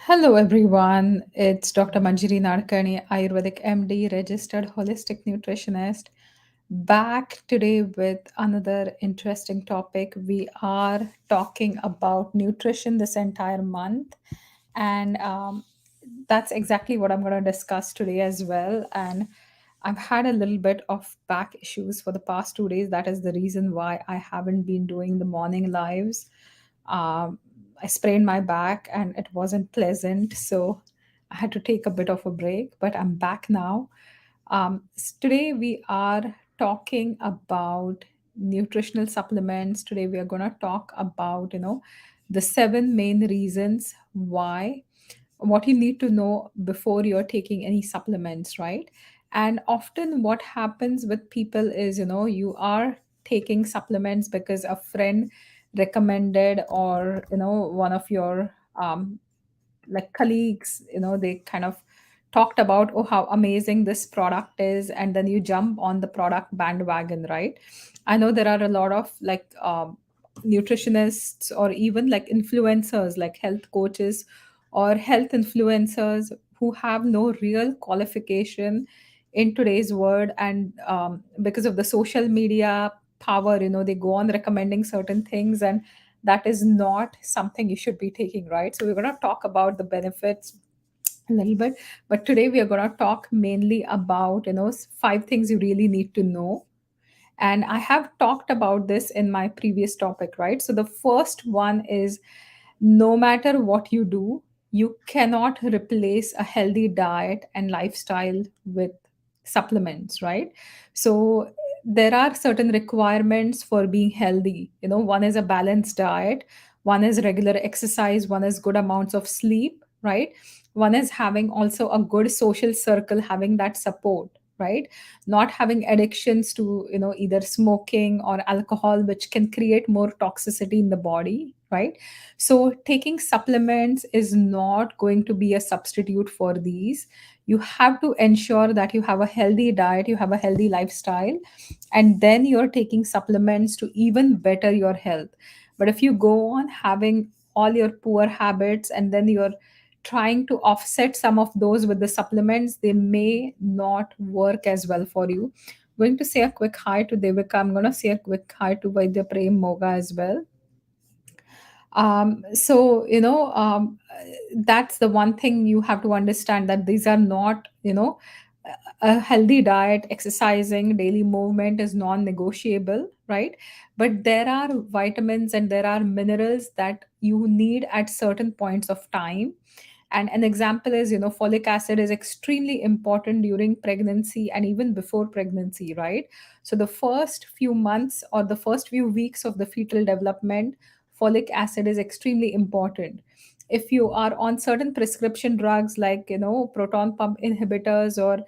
Hello, everyone. It's Dr. Manjiri Nadkarni, Ayurvedic MD, registered holistic nutritionist, back today with another interesting topic. We are talking about nutrition this entire month, and that's exactly what I'm going to discuss today as well. And I've had a little bit of back issues for the past 2 days. That is the reason why I haven't been doing the morning lives. um, I sprained my back and it wasn't pleasant. So I had to take a bit of a break, but I'm back now. Today we are talking about nutritional supplements. Today we are going to talk about, the seven main reasons why, what you need to know before you're taking any supplements, right? And often what happens with people is, you are taking supplements because a friend recommended, or one of your like colleagues, they kind of talked about, oh, how amazing this product is, and then you jump on the product bandwagon, right? I know there are a lot of like nutritionists, or even like influencers, like health coaches or health influencers, who have no real qualification in today's world. And because of the social media power, they go on recommending certain things, and that is not something you should be taking, right? So we're going to talk about the benefits a little bit, but today we are going to talk mainly about, five things you really need to know. And I have talked about this in my previous topic, right? So the first one is, no matter what you do, you cannot replace a healthy diet and lifestyle with supplements, right? So there are certain requirements for being healthy. One is a balanced diet, one is regular exercise, one is good amounts of sleep, right? One is having also a good social circle, having that support, right? Not having addictions to, either smoking or alcohol, which can create more toxicity in the body, right? So taking supplements is not going to be a substitute for these. You have to ensure that you have a healthy diet, you have a healthy lifestyle, and then you're taking supplements to even better your health. But if you go on having all your poor habits, and then you're trying to offset some of those with the supplements, they may not work as well for you. Going to say a quick hi to Devika. I'm going to say a quick hi to Vaidya Prem Moga as well. So that's the one thing you have to understand, that these are not, a healthy diet, exercising, daily movement is non-negotiable, right? But there are vitamins and there are minerals that you need at certain points of time. And an example is, folic acid is extremely important during pregnancy and even before pregnancy, right? So the first few months or the first few weeks of the fetal development, folic acid is extremely important. If you are on certain prescription drugs, like, proton pump inhibitors or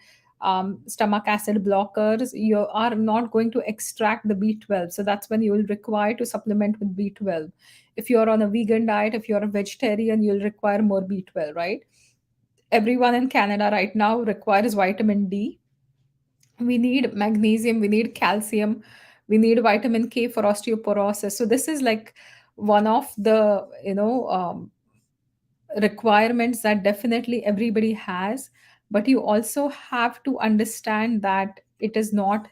stomach acid blockers, you are not going to extract the B12. So that's when you will require to supplement with B12. If you're on a vegan diet, if you're a vegetarian, you'll require more B12, right? Everyone in Canada right now requires vitamin D. We need magnesium, we need calcium, we need vitamin K for osteoporosis. So this is like one of the, requirements that definitely everybody has. But you also have to understand that it is not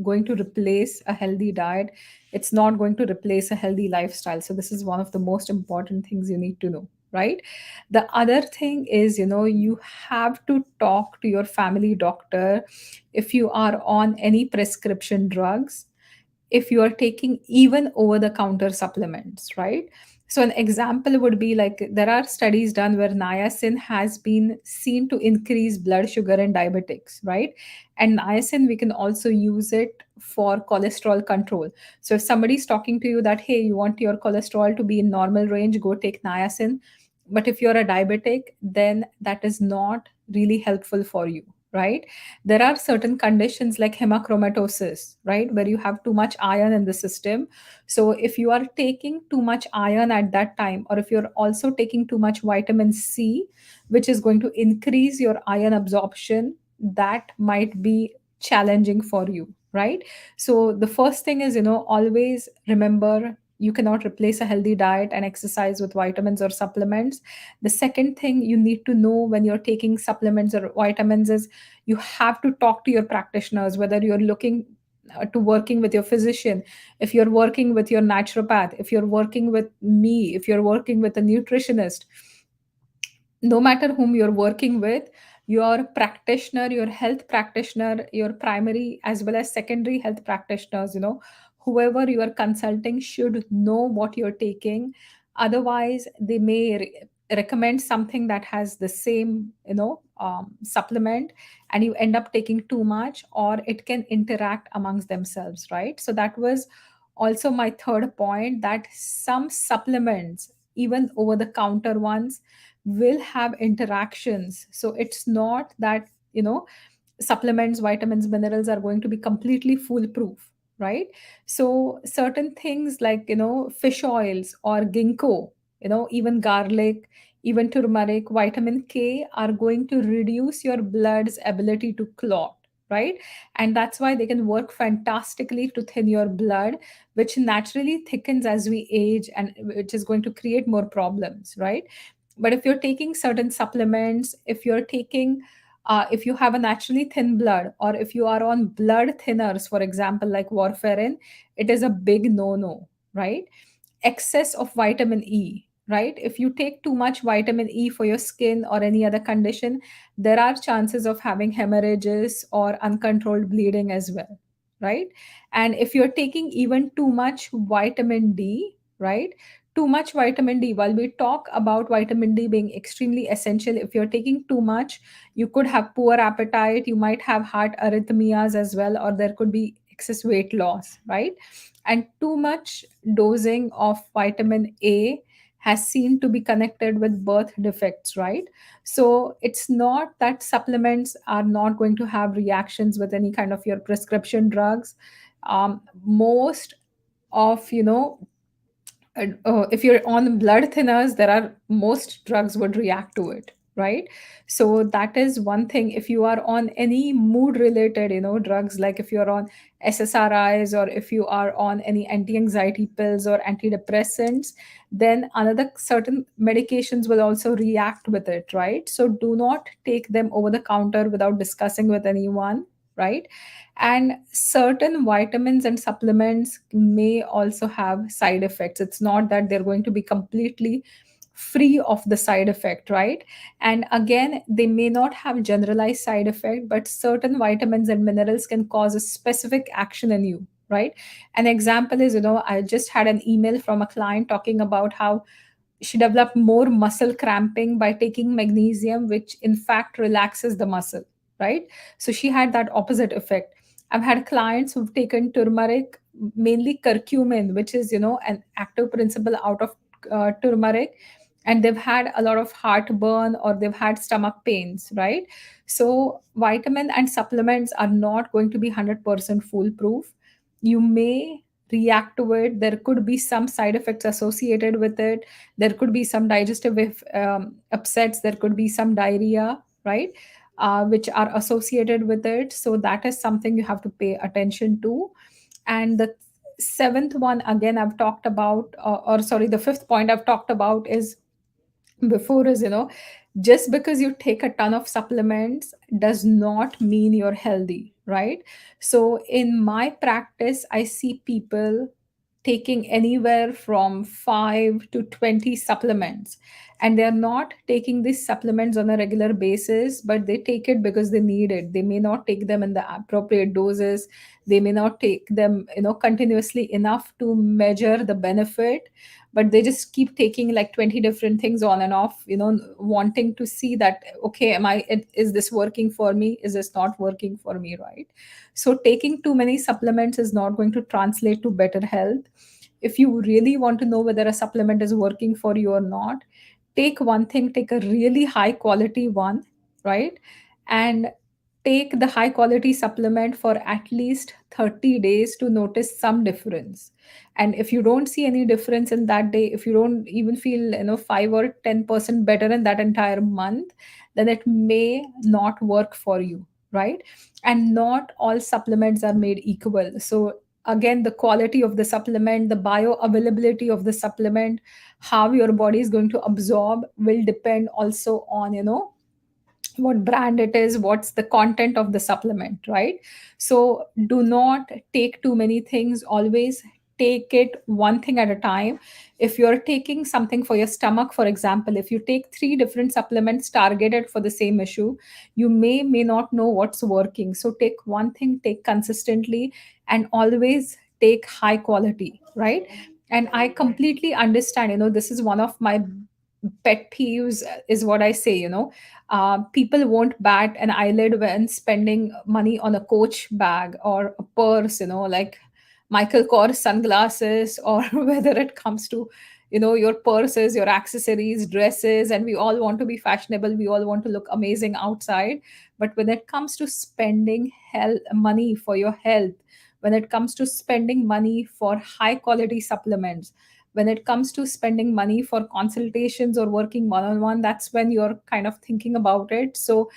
going to replace a healthy diet, it's not going to replace a healthy lifestyle. So this is one of the most important things you need to know, right? The other thing is, you have to talk to your family doctor if you are on any prescription drugs, if you are taking even over the counter supplements, right? So an example would be like, there are studies done where niacin has been seen to increase blood sugar in diabetics, right? And niacin, we can also use it for cholesterol control. So if somebody's talking to you that, hey, you want your cholesterol to be in normal range, go take niacin. But if you're a diabetic, then that is not really helpful for you, right? There are certain conditions like hemochromatosis, right, where you have too much iron in the system. So if you are taking too much iron at that time, or if you're also taking too much vitamin C, which is going to increase your iron absorption, that might be challenging for you, right? So the first thing is, always remember You cannot replace a healthy diet and exercise with vitamins or supplements. The second thing you need to know when you're taking supplements or vitamins is you have to talk to your practitioners, whether you're looking to working with your physician, if you're working with your naturopath, if you're working with me, if you're working with a nutritionist. No matter whom you're working with, your practitioner, your health practitioner, your primary as well as secondary health practitioners, whoever you are consulting should know what you're taking. Otherwise they may recommend something that has the same supplement, and you end up taking too much, or it can interact amongst themselves, right? So that was also my third point, that some supplements, even over the counter ones, will have interactions. So it's not that supplements, vitamins, minerals are going to be completely foolproof, right? So certain things like fish oils or ginkgo, even garlic, even turmeric, vitamin K are going to reduce your blood's ability to clot, right? And that's why they can work fantastically to thin your blood, which naturally thickens as we age, and which is going to create more problems, right? But if you're taking certain supplements, if you have a naturally thin blood, or if you are on blood thinners, for example, like warfarin, it is a big no no, right? Excess of vitamin E, right? If you take too much vitamin E for your skin or any other condition, there are chances of having hemorrhages or uncontrolled bleeding as well, right? And if you're taking even too much vitamin D, right? Too much vitamin D, while we talk about vitamin D being extremely essential, if you're taking too much, you could have poor appetite, you might have heart arrhythmias as well, or there could be excess weight loss, right? And too much dosing of vitamin A has seen to be connected with birth defects, right? So it's not that supplements are not going to have reactions with any kind of your prescription drugs. Most of if you're on blood thinners, there are most drugs would react to it, right? So that is one thing. If you are on any mood related drugs, like if you're on ssris, or if you are on any anti-anxiety pills or antidepressants, then another certain medications will also react with it, right? So do not take them over the counter without discussing with anyone, right? And certain vitamins and supplements may also have side effects. It's not that they're going to be completely free of the side effect, right? And again, they may not have generalized side effect, but certain vitamins and minerals can cause a specific action in you, right? An example is, I just had an email from a client talking about how she developed more muscle cramping by taking magnesium, which in fact relaxes the muscle, right? So she had that opposite effect. I've had clients who've taken turmeric, mainly curcumin, which is an active principle out of turmeric, and they've had a lot of heartburn or they've had stomach pains, right? So vitamin and supplements are not going to be 100% foolproof. You may react to it. There could be some side effects associated with it. There could be some digestive upsets. There could be some diarrhea, right? Which are associated with it. So that is something you have to pay attention to. And the seventh one, again, I've talked about, or sorry, the fifth point I've talked about is before is, just because you take a ton of supplements does not mean you're healthy, right? So in my practice, I see people taking anywhere from 5 to 20 supplements, and they're not taking these supplements on a regular basis, but they take it because they need it. They may not take them in the appropriate doses. They may not take them continuously enough to measure the benefit, but they just keep taking like 20 different things on and off, wanting to see that, okay, is this working for me, is this not working for me, right? So taking too many supplements is not going to translate to better health. If you really want to know whether a supplement is working for you or not, take one thing, take a really high quality one, right? And take the high quality supplement for at least 30 days to notice some difference. And if you don't see any difference in that day, if you don't even feel 5 or 10% better in that entire month, then it may not work for you, right? And not all supplements are made equal. So again, the quality of the supplement, the bioavailability of the supplement, how your body is going to absorb will depend also on, what brand it is, what's the content of the supplement, right? So do not take too many things, always take it one thing at a time. If you're taking something for your stomach, for example, if you take three different supplements targeted for the same issue, you may not know what's working. So take one thing, take consistently, and always take high quality, right? And I completely understand, this is one of my pet peeves, is what I say. People won't bat an eyelid when spending money on a Coach bag or a purse, like Michael Kors sunglasses, or whether it comes to, your purses, your accessories, dresses, and we all want to be fashionable. We all want to look amazing outside. But when it comes to spending money for your health, when it comes to spending money for high quality supplements, when it comes to spending money for consultations or working one on one, that's when you're kind of thinking about it. So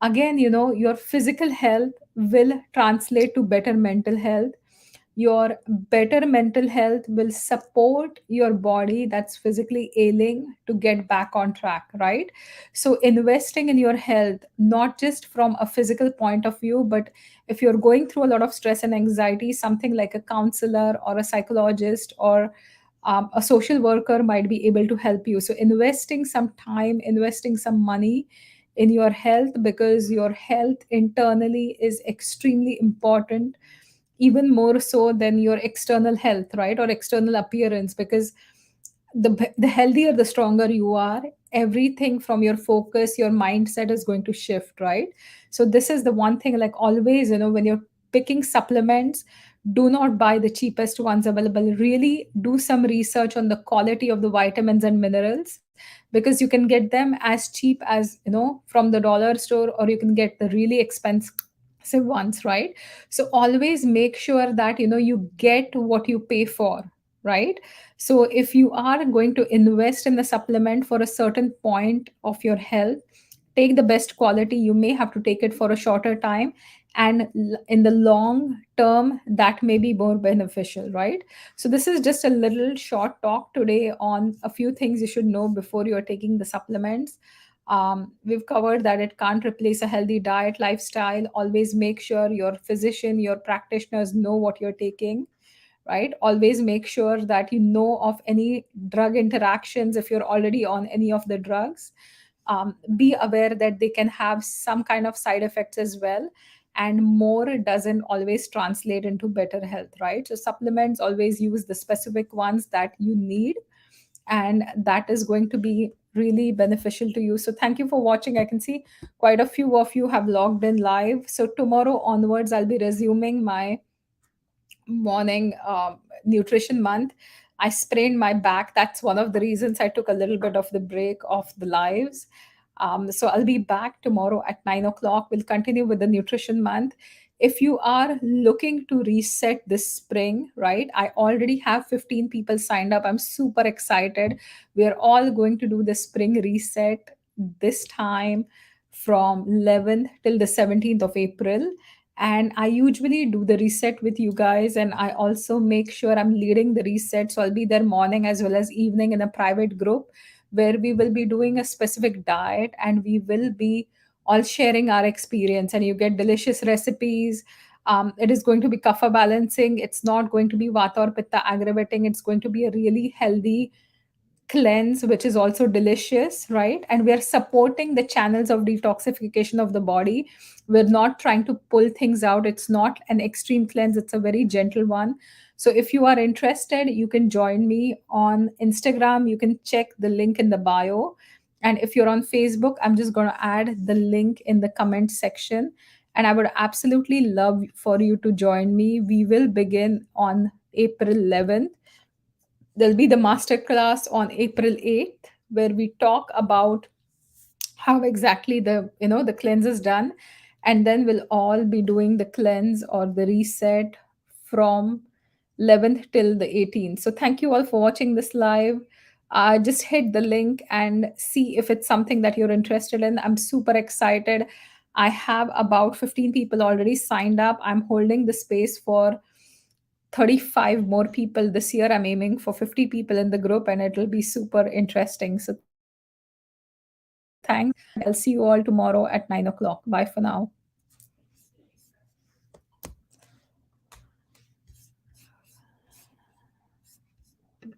again, your physical health will translate to better mental health. Your better mental health will support your body that's physically ailing to get back on track, right? So investing in your health, not just from a physical point of view, but if you're going through a lot of stress and anxiety, something like a counselor or a psychologist or a social worker might be able to help you. So investing some time, investing some money in your health, because your health internally is extremely important, even more so than your external health, right, or external appearance. Because the healthier, the stronger you are, everything from your focus, your mindset is going to shift, right? So this is the one thing, like always, when you're picking supplements, do not buy the cheapest ones available. Really do some research on the quality of the vitamins and minerals, because you can get them as cheap as, from the dollar store, or you can get the really expensive ones, right? So always make sure that, you get what you pay for, right? So if you are going to invest in the supplement for a certain point of your health, take the best quality. You may have to take it for a shorter time, and in the long term, that may be more beneficial, right? So this is just a little short talk today on a few things you should know before you're taking the supplements. We've covered that it can't replace a healthy diet, lifestyle. Always make sure your physician, your practitioners know what you're taking, right? Always make sure that you know of any drug interactions if you're already on any of the drugs. Be aware that they can have some kind of side effects as well. And more doesn't always translate into better health, right? So supplements, always use the specific ones that you need, and that is going to be really beneficial to you. So thank you for watching. I can see quite a few of you have logged in live. So tomorrow onwards, I'll be resuming my morning nutrition month. I sprained my back. That's one of the reasons I took a little bit of the break of the lives. So I'll be back tomorrow at 9 o'clock. We'll continue with the nutrition month. If you are looking to reset this spring, right? I already have 15 people signed up. I'm super excited. We're all going to do the spring reset this time from 11th till the 17th of April. And I usually do the reset with you guys, and I also make sure I'm leading the reset. So I'll be there morning as well as evening in a private group where we will be doing a specific diet, and we will be all sharing our experience, and you get delicious recipes. It is going to be kapha balancing. It's not going to be vata or pitta aggravating. It's going to be a really healthy cleanse, which is also delicious, right? And we are supporting the channels of detoxification of the body. We're not trying to pull things out. It's not an extreme cleanse, it's a very gentle one. So if you are interested, you can join me on Instagram. You can check the link in the bio. And if you're on Facebook, I'm just going to add the link in the comment section. And I would absolutely love for you to join me. We will begin on April 11th. There'll be the masterclass on April 8th, where we talk about how exactly the cleanse is done. And then we'll all be doing the cleanse or the reset from 11th till the 18th. So thank you all for watching this live. Just hit the link and see if it's something that you're interested in. I'm super excited. I have about 15 people already signed up. I'm holding the space for 35 more people. This year I'm aiming for 50 people in the group, and it'll be super interesting. So thanks. I'll see you all tomorrow at 9 o'clock. Bye for now.